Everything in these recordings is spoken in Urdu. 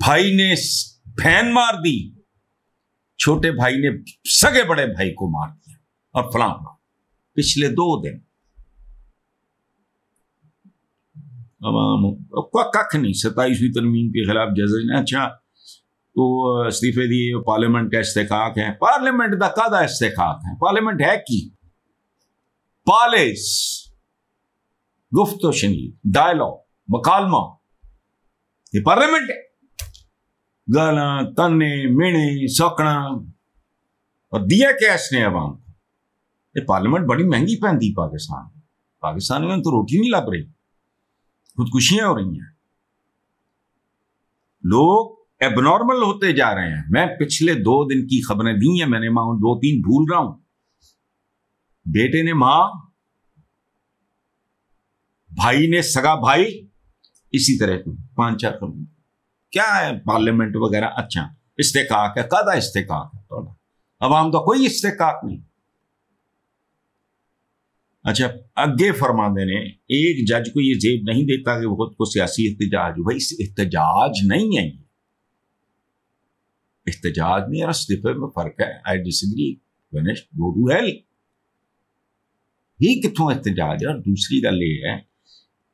بھائی نے بہن مار دی، چھوٹے بھائی نے سگے بڑے بھائی کو مار دیا، اور فلاں پچھلے 2 دن عوام کھ نہیں، 27ویں ترمیم کے خلاف جج نے اچھا تو استعفے دیے، پارلیمنٹ کا استحقاق ہے، پارلیمنٹ کا کادا استحقاق ہے، پارلیمنٹ ہے کی پالیس، گفت و شنید، ڈائلاگ، مکالمہ، یہ پارلیمنٹ ہے، گالاں تانے مینے سوکنا، اور دیا کیا اس نے عوام کو؟ یہ پارلیمنٹ بڑی مہنگی پہنتی پاکستان میں تو روٹی نہیں لگ رہی، خودکشیاں ہو رہی ہیں، لوگ ایب نارمل ہوتے جا رہے ہیں۔ میں پچھلے 2 دن کی خبریں دی ہیں، میں نے 2-3 بھول رہا ہوں۔ بیٹے نے ماں، بھائی نے سگا بھائی، اسی طرح 5-4 خبریں۔ کیا ہے پارلیمنٹ وغیرہ؟ اچھا استحقاق ہے، کادا استحقاق ہے تھوڑا، عوام کا کوئی استحقاق نہیں۔ اچھا اگے فرماندے نے ایک جج کو یہ زیب نہیں دیتا کہ وہ خود کو سیاسی احتجاج ہو، بھائی احتجاج نہیں ہے، یہ احتجاج نہیں ہے، استعفے میں فرق ہے۔ آئی ڈس ایگری، گو ٹو ہیل، یہ کتوں احتجاج ہے؟ اور دوسری گل یہ ہے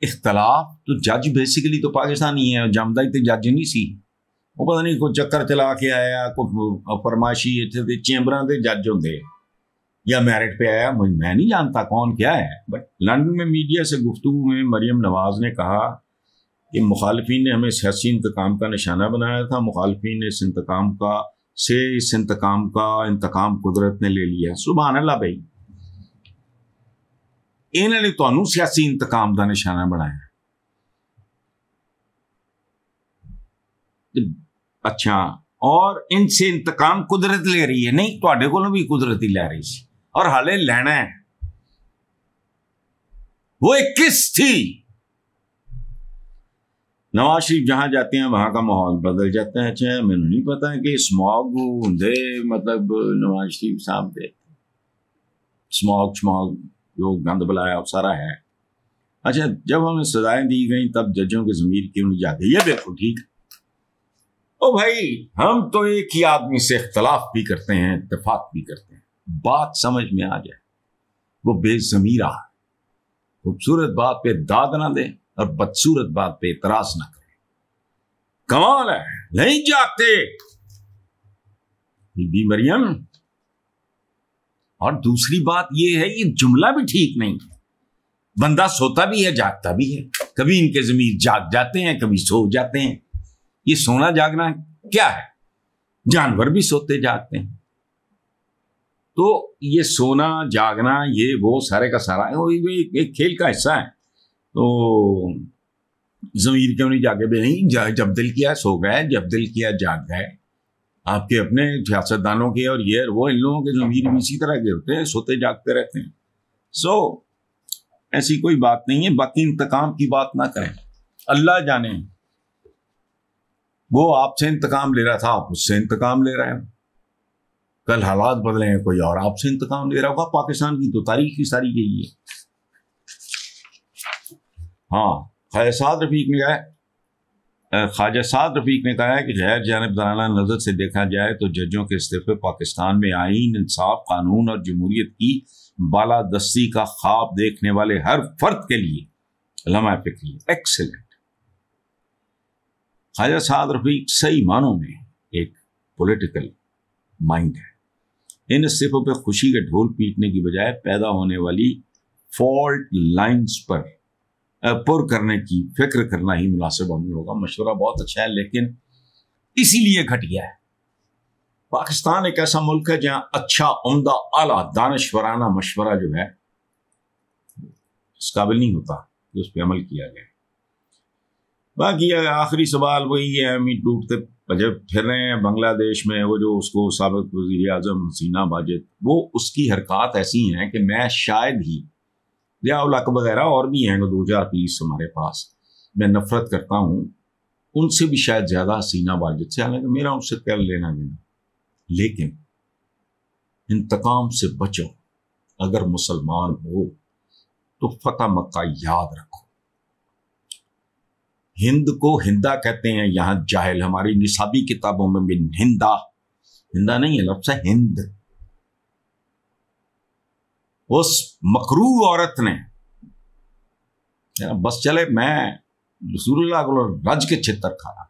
اختلاف تو جج بیسیکلی تو پاکستانی ہے، جمدا ہی تو جج نہیں سی، وہ پتہ نہیں کوئی چکر چلا کے آیا، کوئی فرمائشی اتنے چیمبراں دے جج ہوندے یا میرٹ پہ آیا، میں نہیں جانتا کون کیا ہے۔ بٹ لندن میں میڈیا سے گفتگو میں مریم نواز نے کہا کہ مخالفین نے ہمیں سیاسی انتقام کا نشانہ بنایا تھا، مخالفین نے اس انتقام قدرت نے لے لیا۔ سبحان اللہ بھائی، انہوں نے تانوں سیاسی انتقام کا نشانہ بنایا۔ اچھا، اور ان سے انتقام قدرت لے رہی ہے؟ نہیں، تواڈے کولوں بھی قدرت ہی لے رہی سی، اور حالے لینا ہے۔ وہ 21 تھی۔ نواز شریف جہاں جاتے ہیں وہاں کا ماحول بدل جاتا ہے۔ اچھا میں نہیں پتا کہ سماگ ہوں مطلب نواز شریف صاحب دے سماگ جو گند بلایا وہ سارا ہے۔ اچھا جب ہمیں سزائیں دی گئیں تب ججوں کے ضمیر کیوں نہیں جاتے؟ یہ بالکل ٹھیک۔ او بھائی ہم تو ایک ہی آدمی سے اختلاف بھی کرتے ہیں، اتفاق بھی کرتے ہیں، بات سمجھ میں آ جائے، وہ بے ضمیرہ خوبصورت بات پہ داد نہ دے اور بدصورت بات پہ اعتراض نہ کرے۔ کمال ہے، نہیں جاگتے بی بی مریم۔ اور دوسری بات یہ ہے، یہ جملہ بھی ٹھیک نہیں، بندہ سوتا بھی ہے جاگتا بھی ہے، کبھی ان کے ضمیر جاگ جاتے ہیں کبھی سو جاتے ہیں۔ یہ سونا جاگنا کیا ہے؟ جانور بھی سوتے جاگتے ہیں، تو یہ سونا جاگنا یہ وہ سارے کا سارا ایک کھیل کا حصہ ہے۔ تو ضمیر کیوں نہیں جاگے؟ بے نہیں، جب دل کیا سو گئے، جب دل کیا جاگ گئے۔ آپ کے اپنے سیاستدانوں کے اور یہ وہ ان لوگوں کے ضمیر بھی اسی طرح کے ہوتے ہیں، سوتے جاگتے رہتے ہیں۔ سو ایسی کوئی بات نہیں ہے۔ باقی انتقام کی بات نہ کریں، اللہ جانے، وہ آپ سے انتقام لے رہا تھا، آپ اس سے انتقام لے رہے ہیں، کل حالات بدلے ہیں کوئی اور آپ سے انتقام لے رہا ہوگا۔ پاکستان کی تو تاریخ ہی ساری یہی ہے۔ ہاں خواجہ سعد رفیق نے کہا ہے کہ غیر جانبدارانہ نظر سے دیکھا جائے تو ججوں کے استعفے پاکستان میں آئین، انصاف، قانون اور جمہوریت کی بالادستی کا خواب دیکھنے والے ہر فرد کے لیے لمحہ فکری ہے۔ ایکسلنٹ۔ خواجہ سعد رفیق صحیح معنوں میں ایک پولیٹیکل مائنڈ ہے۔ ان استعفوں پہ خوشی کے ڈھول پیٹنے کی بجائے پیدا ہونے والی فالٹ لائنز پر پر کرنے کی فکر کرنا ہی مناسب عمل ہوگا۔ مشورہ بہت اچھا ہے لیکن اسی لیے گھٹیا ہے۔ پاکستان ایک ایسا ملک ہے جہاں اچھا، عمدہ، اعلیٰ، دانشورانہ مشورہ جو ہے اس قابل نہیں ہوتا کہ اس پہ عمل کیا جائے۔ باقی آخری سوال وہی ہے، ہم ٹوٹتے جب پھر رہے ہیں بنگلہ دیش میں، وہ جو اس کو سابق وزیر اعظم حسینہ واجد، وہ اس کی حرکات ایسی ہیں کہ میں شاید ہی یا اولک وغیرہ اور بھی ہیں 2-4 پیس ہمارے پاس، میں نفرت کرتا ہوں ان سے بھی شاید زیادہ حسینہ واجد سے، حالانکہ میرا ان سے کیا لینا دینا، لیکن انتقام سے بچو۔ اگر مسلمان ہو تو فتح مکہ یاد رکھو، ہند کو ہندا کہتے ہیں یہاں جاہل، ہماری نصابی کتابوں میں بھی ہندا نہیں ہے، لفظ ہے ہند۔ اس مکروہ عورت نے بس چلے میں رسول اللہ کو رج کے چھتر کھایا،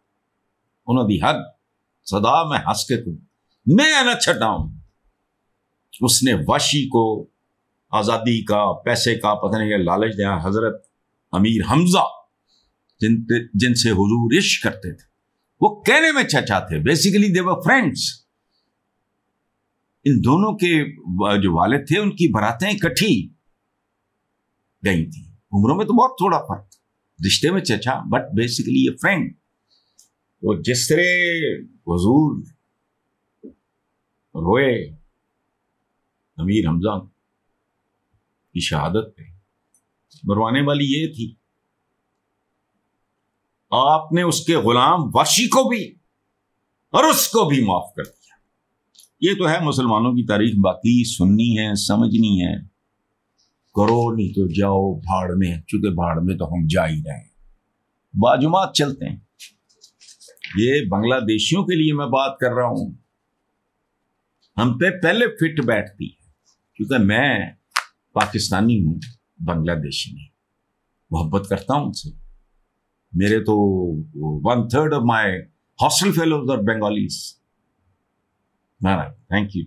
انہوں دی حد صدا میں ہنس کے تو میں نہ چھٹاؤں۔ اس نے واشی کو آزادی کا، پیسے کا، پتہ نہیں کیا لالچ دیا۔ حضرت امیر حمزہ جن سے حضور عشق کرتے تھے، وہ کہنے میں چچا تھے، بیسیکلی دے ور فرینڈس۔ ان دونوں کے جو والد تھے ان کی براتیں اکٹھی گئی تھیں، عمروں میں تو بہت تھوڑا فرق، رشتے میں چچا بٹ بیسیکلی یہ فرینڈ۔ وہ جس طرح حضور روئے امیر حمزہ کی شہادت پہ، مروانے والی یہ تھی، آپ نے اس کے غلام واشی کو بھی اور اس کو بھی معاف کر دیا۔ یہ تو ہے مسلمانوں کی تاریخ، باقی سننی ہے، سمجھنی ہے، کرو نہیں تو جاؤ بھاڑ میں، چونکہ بھاڑ میں تو ہم جا ہی رہے ہیں، باجماعت چلتے ہیں۔ یہ بنگلہ دیشیوں کے لیے میں بات کر رہا ہوں، ہم پہ پہلے فٹ بیٹھتی ہے، کیونکہ میں پاکستانی ہوں، بنگلہ دیشی نہیں، محبت کرتا ہوں ان سے۔ میرے تو 1/3 of my hostel fellows are Bengalis. Thank you.